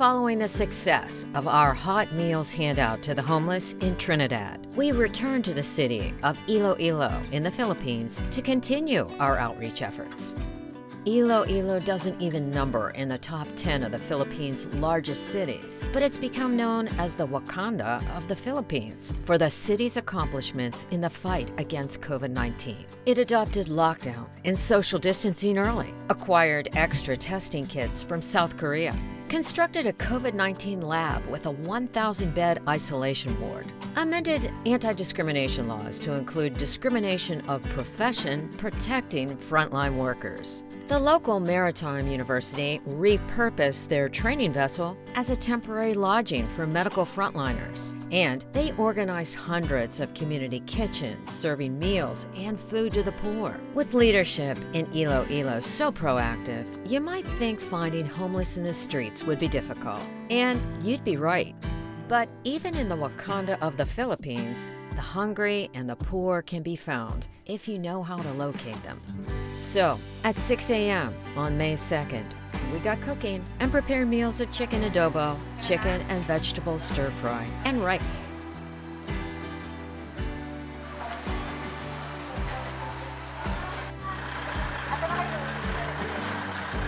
Following the success of our hot meals handout to the homeless in Trinidad, we returned to the city of Iloilo in the Philippines to continue our outreach efforts. Iloilo doesn't even number in the top 10 of the Philippines' largest cities, but it's become known as the Wakanda of the Philippines for the city's accomplishments in the fight against COVID-19. It adopted lockdown and social distancing early, acquired extra testing kits from South Korea, constructed a COVID-19 lab with a 1,000-bed isolation ward, amended anti-discrimination laws to include discrimination of profession protecting frontline workers. The local maritime university repurposed their training vessel as a temporary lodging for medical frontliners, and they organized hundreds of community kitchens serving meals and food to the poor. With leadership in Iloilo so proactive, you might think finding homeless in the streets would be difficult, and you'd be right. But even in the Wakanda of the Philippines, the hungry and the poor can be found if you know how to locate them. So, at 6 a.m. on May 2nd, we got cooking and prepared meals of chicken adobo, chicken and vegetable stir-fry, and rice.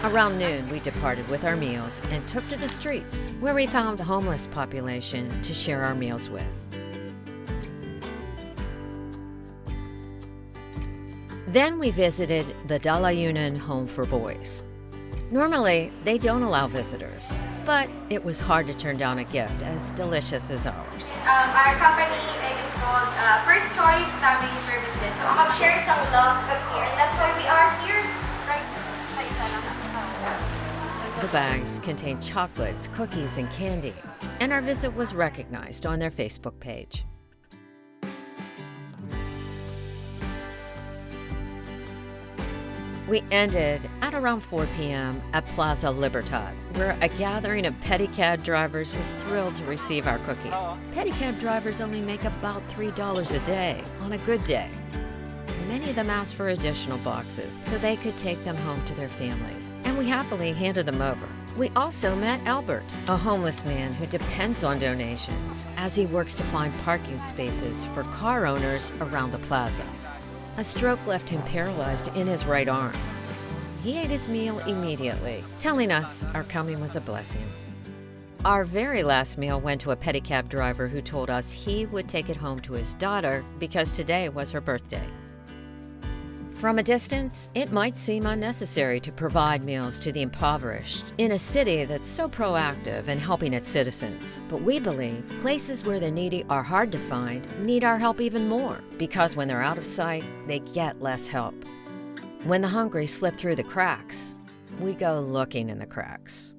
Around noon, we departed with our meals and took to the streets, where we found the homeless population to share our meals with. Then we visited the Dalayunan Home for Boys. Normally, they don't allow visitors, but it was hard to turn down a gift as delicious as ours. Our company is called First Choice Family Services. So, mag-share some love here. That's why we are here right now. The bags contained chocolates, cookies, and candy, and our visit was recognized on their Facebook page. We ended at around 4 p.m. at Plaza Libertad, where a gathering of pedicab drivers was thrilled to receive our cookie. Pedicab drivers only make about $3 a day on a good day. Many of them asked for additional boxes so they could take them home to their families, and we happily handed them over. We also met Albert, a homeless man who depends on donations as he works to find parking spaces for car owners around the plaza. A stroke left him paralyzed in his right arm. He ate his meal immediately, telling us our coming was a blessing. Our very last meal went to a pedicab driver who told us he would take it home to his daughter because today was her birthday. From a distance, it might seem unnecessary to provide meals to the impoverished in a city that's so proactive in helping its citizens. But we believe places where the needy are hard to find need our help even more, because when they're out of sight, they get less help. When the hungry slip through the cracks, we go looking in the cracks.